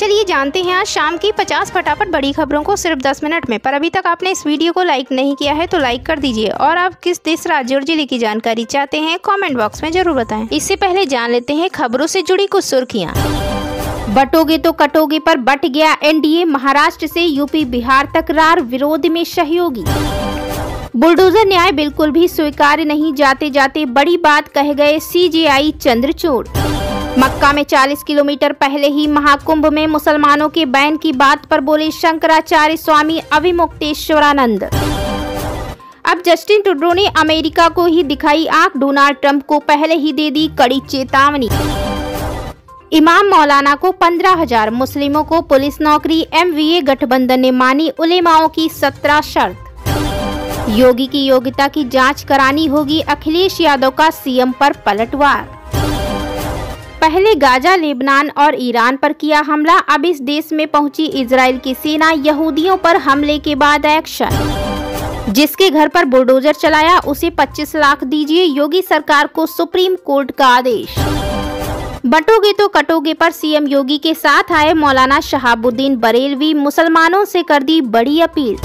चलिए जानते हैं आज शाम की 50 फटाफट बड़ी खबरों को सिर्फ 10 मिनट में। पर अभी तक आपने इस वीडियो को लाइक नहीं किया है तो लाइक कर दीजिए और आप किस देश, राज्य और जिले की जानकारी चाहते हैं कमेंट बॉक्स में जरूर बताएं। इससे पहले जान लेते हैं खबरों से जुड़ी कुछ सुर्खियां। बटोगे तो कटोगे पर बट गया एनडीए, महाराष्ट्र से यूपी बिहार तकरार, विरोध में सहयोगी। बुलडोजर न्याय बिल्कुल भी स्वीकार्य नहीं, जाते जाते बड़ी बात कह गए सीजेआई चंद्रचूड़। मक्का में 40 किलोमीटर पहले ही महाकुंभ में मुसलमानों के बैन की बात पर बोले शंकराचार्य स्वामी अविमुक्तेश्वरानंद। अब जस्टिन ट्रूडो ने अमेरिका को ही दिखाई आंख, डोनाल्ड ट्रंप को पहले ही दे दी कड़ी चेतावनी। इमाम मौलाना को 15,000, मुस्लिमों को पुलिस नौकरी, एमवीए गठबंधन ने मानी उलेमाओं की 17 शर्त। योगी की योग्यता की जांच करानी होगी, अखिलेश यादव का सीएम पर पलटवार। पहले गाजा, लेबनान और ईरान पर किया हमला, अब इस देश में पहुंची इजराइल की सेना, यहूदियों पर हमले के बाद एक्शन। जिसके घर पर बुलडोजर चलाया उसे 25 लाख दीजिए, योगी सरकार को सुप्रीम कोर्ट का आदेश। बटोगे तो कटोगे पर सीएम योगी के साथ आए मौलाना शहाबुद्दीन बरेलवी, मुसलमानों से कर दी बड़ी अपील।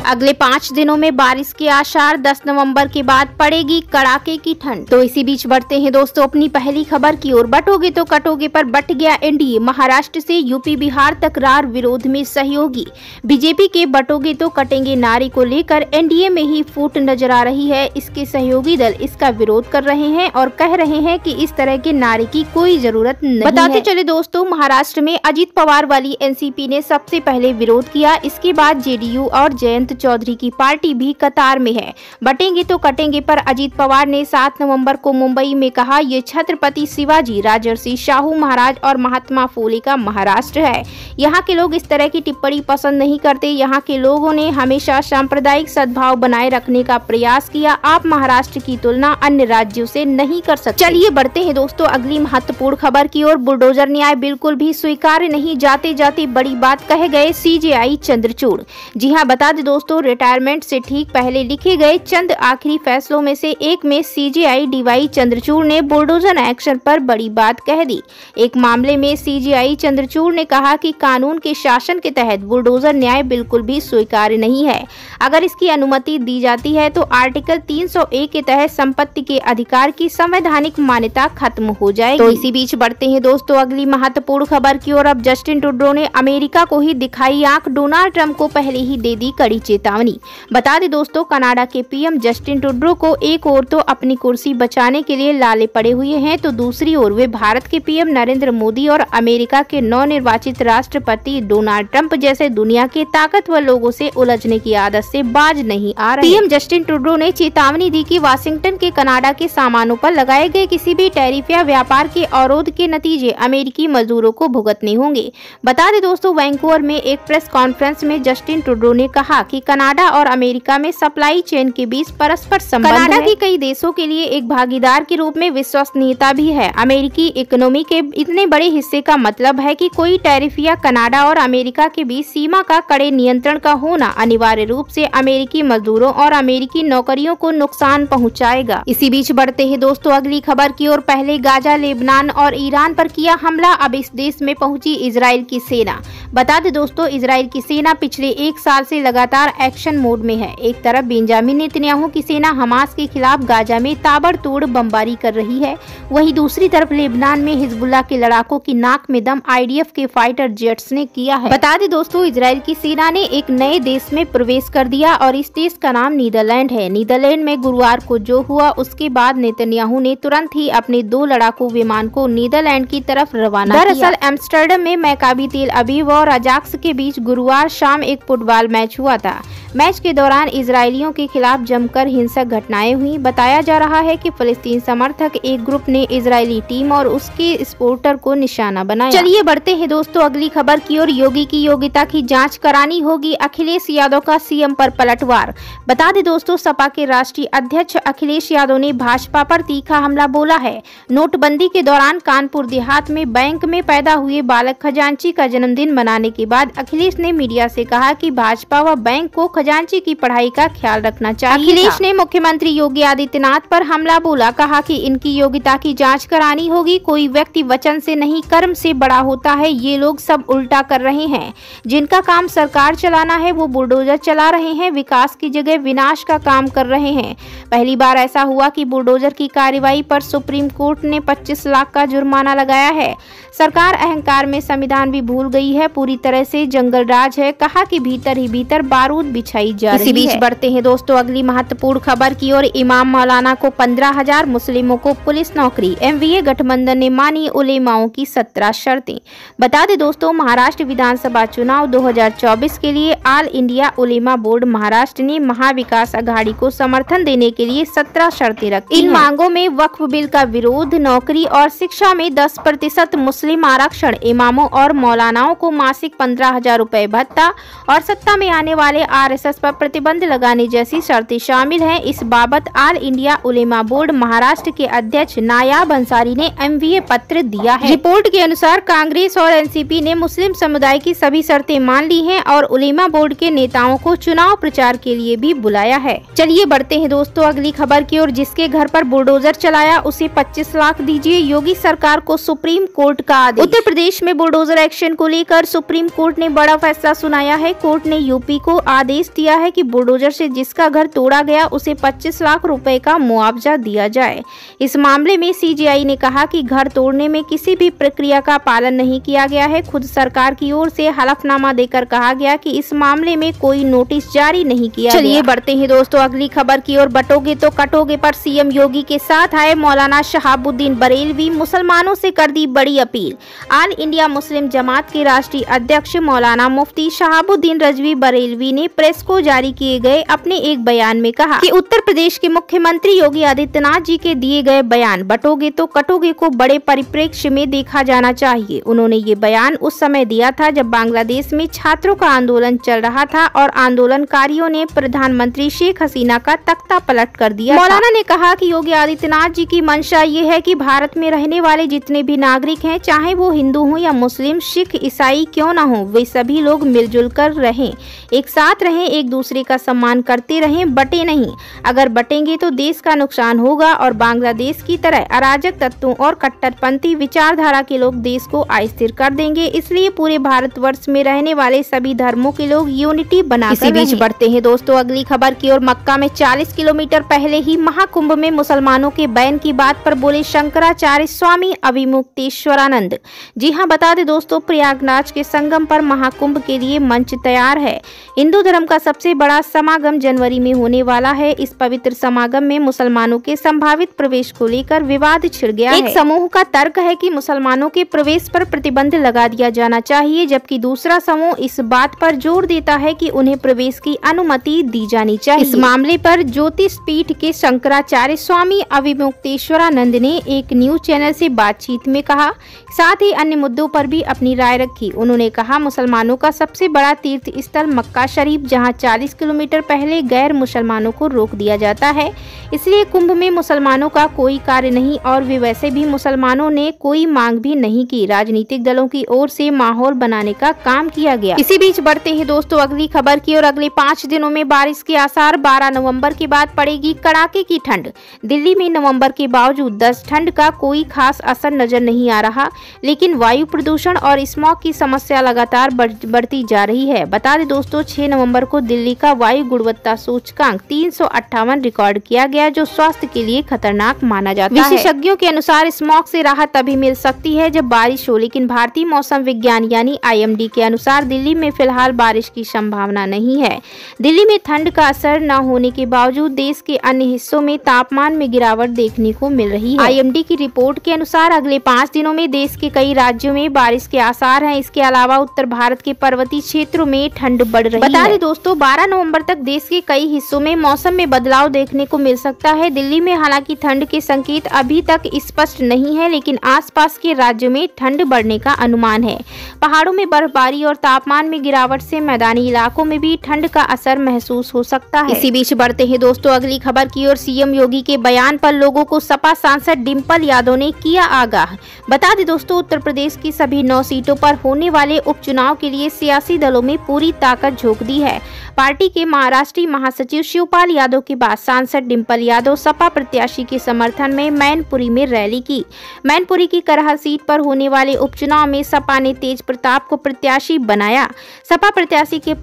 अगले 5 दिनों में बारिश के आसार, 10 नवंबर के बाद पड़ेगी कड़ाके की ठंड। तो इसी बीच बढ़ते हैं दोस्तों अपनी पहली खबर की ओर। बटोगे तो कटोगे पर बट गया एनडीए, महाराष्ट्र से यूपी बिहार तकरार, विरोध में सहयोगी। बीजेपी के बटोगे तो कटेंगे नारे को लेकर एनडीए में ही फूट नजर आ रही है। इसके सहयोगी दल इसका विरोध कर रहे हैं और कह रहे हैं कि इस तरह के नारे की कोई जरूरत नहीं। बताते चले दोस्तों, महाराष्ट्र में अजित पवार वाली एनसीपी ने सबसे पहले विरोध किया, इसके बाद जेडीयू और जयंत चौधरी की पार्टी भी कतार में है। बटेंगे तो कटेंगे पर अजित पवार ने 7 नवंबर को मुंबई में कहा, ये छत्रपति शिवाजी, राजर्षि शाहू महाराज और महात्मा फूले का महाराष्ट्र है। यहाँ के लोग इस तरह की टिप्पणी पसंद नहीं करते। यहाँ के लोगों ने हमेशा सांप्रदायिक सद्भाव बनाए रखने का प्रयास किया। आप महाराष्ट्र की तुलना अन्य राज्यों से नहीं कर सकते। चलिए बढ़ते हैं दोस्तों अगली महत्वपूर्ण खबर की ओर। बुलडोजर न्याय बिल्कुल भी स्वीकार्य नहीं, जाते जाते बड़ी बात कह गए सीजेआई चंद्रचूड़। जी हाँ, बता दें दोस्तों, रिटायरमेंट से ठीक पहले लिखे गए चंद आखिरी फैसलों में से एक में सीजेआई डीवाई चंद्रचूड़ ने बुलडोजर एक्शन पर बड़ी बात कह दी। एक मामले में सीजेआई चंद्रचूड़ ने कहा कि कानून के शासन के तहत बुलडोजर न्याय बिल्कुल भी स्वीकार्य नहीं है। अगर इसकी अनुमति दी जाती है तो आर्टिकल 301 के तहत संपत्ति के अधिकार की संवैधानिक मान्यता खत्म हो जाएगी। तो इसी बीच बढ़ते हैं दोस्तों अगली महत्वपूर्ण खबर की ओर। अब जस्टिन ट्रूडो ने अमेरिका को ही दिखाई आंख, डोनाल्ड ट्रंप को पहले ही दे दी कड़ी चेतावनी। बता दें दोस्तों, कनाडा के पीएम जस्टिन ट्रूडो को एक ओर तो अपनी कुर्सी बचाने के लिए लाले पड़े हुए हैं, तो दूसरी ओर वे भारत के पीएम नरेंद्र मोदी और अमेरिका के नवनिर्वाचित राष्ट्रपति डोनाल्ड ट्रंप जैसे दुनिया के ताकतवर लोगों से उलझने की आदत से बाज नहीं आ रहे। पीएम जस्टिन ट्रूडो ने चेतावनी दी कि वाशिंगटन के कनाडा के सामानों पर लगाए गए किसी भी टैरिफ या व्यापार के अवरोध के नतीजे अमेरिकी मजदूरों को भुगतने होंगे। बता दें दोस्तों, वैंकूवर में एक प्रेस कॉन्फ्रेंस में जस्टिन ट्रूडो ने कहा कि कनाडा और अमेरिका में सप्लाई चेन के बीच परस्पर संबंध है। कनाडा की कई देशों के लिए एक भागीदार के रूप में विश्वसनीयता भी है। अमेरिकी इकोनॉमी के इतने बड़े हिस्से का मतलब है कि कोई टैरिफ या कनाडा और अमेरिका के बीच सीमा का कड़े नियंत्रण का होना अनिवार्य रूप से अमेरिकी मजदूरों और अमेरिकी नौकरियों को नुकसान पहुंचाएगा। इसी बीच बढ़ते हैं दोस्तों अगली खबर की ओर। पहले गाजा, लेबनान और ईरान पर किया हमला, अब इस देश में पहुंची इजराइल की सेना। बता दें दोस्तों, इजराइल की सेना पिछले 1 साल से लगातार एक्शन मोड में है। एक तरफ बेंजामिन नेतन्याहू की सेना हमास के खिलाफ गाजा में ताबड़तोड़ बमबारी कर रही है, वहीं दूसरी तरफ लेबनान में हिजबुल्लाह के लड़ाकों की नाक में दम आईडीएफ के फाइटर जेट्स ने किया है। बता दें दोस्तों, इजराइल की सेना ने एक नए देश में प्रवेश कर दिया और इस देश का नाम नीदरलैंड है। नीदरलैंड में गुरुवार को जो हुआ उसके बाद नेतन्याहू ने तुरंत ही अपने 2 लड़ाकू विमान को नीदरलैंड की तरफ रवाना किया। दरअसल एम्स्टर्डम में मैकाबी तेल अवीव और अजाक्स के बीच गुरुवार शाम एक फुटबॉल मैच हुआ था। मैच के दौरान इजरायलियों के खिलाफ जमकर हिंसक घटनाएं हुई। बताया जा रहा है कि फिलिस्तीन समर्थक एक ग्रुप ने इजरायली टीम और उसके सपोर्टर को निशाना बनाया। चलिए बढ़ते हैं दोस्तों अगली खबर की ओर। योगी की योग्यता की जांच करानी होगी, अखिलेश यादव का सीएम पर पलटवार। बता दें दोस्तों, सपा के राष्ट्रीय अध्यक्ष अखिलेश यादव ने भाजपा पर तीखा हमला बोला है। नोटबंदी के दौरान कानपुर देहात में बैंक में पैदा हुए बालक खजांची का जन्मदिन मनाने के बाद अखिलेश ने मीडिया से कहा कि भाजपा व बैंक को खजांची की पढ़ाई का ख्याल रखना चाहिए। अखिलेश ने मुख्यमंत्री योगी आदित्यनाथ पर हमला बोला, कहा कि इनकी योग्यता की जांच करानी होगी। कोई व्यक्ति वचन से नहीं कर्म से बड़ा होता है। ये लोग सब उल्टा कर रहे हैं। जिनका काम सरकार चलाना है वो बुलडोजर चला रहे हैं, विकास की जगह विनाश का काम कर रहे हैं। पहली बार ऐसा हुआ कि बुलडोजर की कार्रवाई पर सुप्रीम कोर्ट ने 25 लाख का जुर्माना लगाया है। सरकार अहंकार में संविधान भी भूल गई है, पूरी तरह से जंगल राज है। कहा कि भीतर ही भीतर बारूद बिछाई जा रही है। इसी बीच बढ़ते हैं दोस्तों अगली महत्वपूर्ण खबर की ओर। इमाम मौलाना को 15,000, मुस्लिमों को पुलिस नौकरी। एमवीए गठबंधन ने मानी उलेमाओं की 17 शर्तें। बता दें दोस्तों, महाराष्ट्र विधानसभा चुनाव 2024 के लिए ऑल इंडिया उलेमा बोर्ड महाराष्ट्र ने महाविकास अघाड़ी को समर्थन देने के लिए 17 शर्तें रखी। इन मांगों में वक्फ बिल का विरोध, नौकरी और शिक्षा में 10% मुस्लिम आरक्षण, इमामों और मौलानाओं को मासिक 15,000 रुपए भत्ता और सत्ता में आने वाले आरएसएस पर प्रतिबंध लगाने जैसी शर्तें शामिल हैं। इस बाबत ऑल इंडिया उलेमा बोर्ड महाराष्ट्र के अध्यक्ष नायाब अंसारी ने एमवीए पत्र दिया है। रिपोर्ट के अनुसार कांग्रेस और एनसीपी ने मुस्लिम समुदाय की सभी शर्तें मान ली हैं और उलेमा बोर्ड के नेताओं को चुनाव प्रचार के लिए भी बुलाया है। चलिए बढ़ते हैं दोस्तों अगली खबर की ओर। जिसके घर पर बुलडोजर चलाया उसे 25 लाख दीजिए, योगी सरकार को सुप्रीम कोर्ट का आदेश। उत्तर प्रदेश में बुलडोजर एक्शन को लेकर सुप्रीम कोर्ट ने बड़ा फैसला सुनाया है। कोर्ट ने यूपी को आदेश दिया है कि बुलडोजर से जिसका घर तोड़ा गया उसे 25 लाख रुपए का मुआवजा दिया जाए। इस मामले में सीजेआई ने कहा कि घर तोड़ने में किसी भी प्रक्रिया का पालन नहीं किया गया है। खुद सरकार की ओर से हलफनामा देकर कहा गया कि इस मामले में कोई नोटिस जारी नहीं किया। चलिए बढ़ते हैं दोस्तों अगली खबर की ओर। बटोगे तो कटोगे पर सीएम योगी के साथ आए मौलाना शहाबुद्दीन बरेलवी, मुसलमानों से कर दी बड़ी अपील। ऑल इंडिया मुस्लिम जमात के राष्ट्रीय अध्यक्ष मौलाना मुफ्ती शहाबुद्दीन रजवी बरेलवी ने प्रेस को जारी किए गए अपने एक बयान में कहा कि उत्तर प्रदेश के मुख्यमंत्री योगी आदित्यनाथ जी के दिए गए बयान बटोगे तो कटोगे को बड़े परिप्रेक्ष्य में देखा जाना चाहिए। उन्होंने ये बयान उस समय दिया था जब बांग्लादेश में छात्रों का आंदोलन चल रहा था और आंदोलनकारियों ने प्रधानमंत्री शेख हसीना का तख्ता पलट कर दिया। मौलाना ने कहा कि योगी आदित्यनाथ जी की मंशा ये है कि भारत में रहने वाले जितने भी नागरिक हैं, चाहे वो हिंदू हो या मुस्लिम, सिख, ईसाई क्यों ना हो, वे सभी लोग मिलजुल कर रहें, एक साथ रहें, एक दूसरे का सम्मान करते रहें, बटे नहीं। अगर बटेंगे तो देश का नुकसान होगा और बांग्लादेश की तरह अराजक तत्वों और कट्टरपंथी विचारधारा के लोग देश को अस्थिर कर देंगे। इसलिए पूरे भारतवर्ष में रहने वाले सभी धर्मों के लोग यूनिटी बनाकर इसी बीच बढ़ते हैं दोस्तों अगली खबर की ओर। मक्का में 40 किलोमीटर पहले ही महाकुंभ में मुसलमानों के बैन की बात पर बोले शंकराचार्य स्वामी अविमुक्तेश्वरानंद। जी हां, बता दें दोस्तों, प्रयागराज के संगम पर महाकुंभ के लिए मंच तैयार है। हिंदू धर्म का सबसे बड़ा समागम जनवरी में होने वाला है। इस पवित्र समागम में मुसलमानों के संभावित प्रवेश को लेकर विवाद छिड़ गया है। एक समूह का तर्क है कि मुसलमानों के प्रवेश पर प्रतिबंध लगा दिया जाना चाहिए, जबकि दूसरा समूह इस बात पर जोर देता है कि उन्हें प्रवेश की अनुमति दी जानी चाहिए। इस मामले पर ज्योतिष पीठ के शंकराचार्य स्वामी अविमुक्तेश्वरानंद ने एक न्यूज चैनल से बातचीत में कहा, साथ ही अन्य मुद्दों पर भी अपनी राय रखी। उन्होंने कहा, मुसलमानों का सबसे बड़ा तीर्थ स्थल मक्का शरीफ, जहां 40 किलोमीटर पहले गैर मुसलमानों को रोक दिया जाता है, इसलिए कुंभ में मुसलमानों का कोई कार्य नहीं और वे वैसे भी मुसलमानों ने कोई मांग भी नहीं की। राजनीतिक दलों की ओर से माहौल बनाने का काम किया गया। इसी बीच बढ़ते हैं दोस्तों अगली खबर की ओर। अगले 5 दिनों में बारिश के आसार। 12 नवंबर के बाद पड़ेगी कड़ाके की ठंड। दिल्ली में नवंबर के बावजूद 10 ठंड का कोई खास असर नजर नहीं आ रहा, लेकिन वायु प्रदूषण और स्मॉग की समस्या लगातार बढ़ती जा रही है। बता दें दोस्तों, 6 नवंबर को दिल्ली का वायु गुणवत्ता सूचकांक 358 रिकॉर्ड किया गया, जो स्वास्थ्य के लिए खतरनाक माना जाता है। विशेषज्ञों के अनुसार स्मॉग से राहत तभी मिल सकती है जब बारिश हो, लेकिन भारतीय मौसम विज्ञान यानी IMD के अनुसार दिल्ली में फिलहाल बारिश की संभावना नहीं है। दिल्ली में ठंड का असर न होने के बावजूद देश के अन्य हिस्सों में तापमान में गिरावट देखने को मिल रही है। IMD की रिपोर्ट के अनुसार अगले 5 दिनों में देश के कई राज्यों में बारिश के आसार हैं। इसके अलावा उत्तर भारत के पर्वतीय क्षेत्रों में ठंड बढ़ रही है। बता दें दोस्तों, 12 नवंबर तक देश के कई हिस्सों में मौसम में बदलाव देखने को मिल सकता है। दिल्ली में हालांकि ठंड के संकेत अभी तक स्पष्ट नहीं है, लेकिन आसपास के राज्यों में ठंड बढ़ने का अनुमान है। पहाड़ों में बर्फबारी और तापमान में गिरावट से मैदानी इलाकों में भी ठंड का असर महसूस हो सकता है। इसी बीच बढ़ते हैं दोस्तों अगली खबर की ओर। सीएम योगी के बयान पर लोगों को सपा सांसद डिंपल यादव ने किया आगाह। बता दें दोस्तों, उत्तर प्रदेश की सभी 9 सीटों पर होने वाले उपचुनाव के लिए सियासी दलों में पूरी ताकत झोंक दी है। पार्टी के महाराष्ट्रीय महासचिव शिवपाल यादव के बाद सांसद डिंपल यादव सपा प्रत्याशी के समर्थन में मैनपुरी में रैली की। मैनपुरी की करहा सीट पर होने वाले उपचुनाव में सपा ने तेज प्रताप को प्रत्याशी बनाया। सपा प्रत्याशी के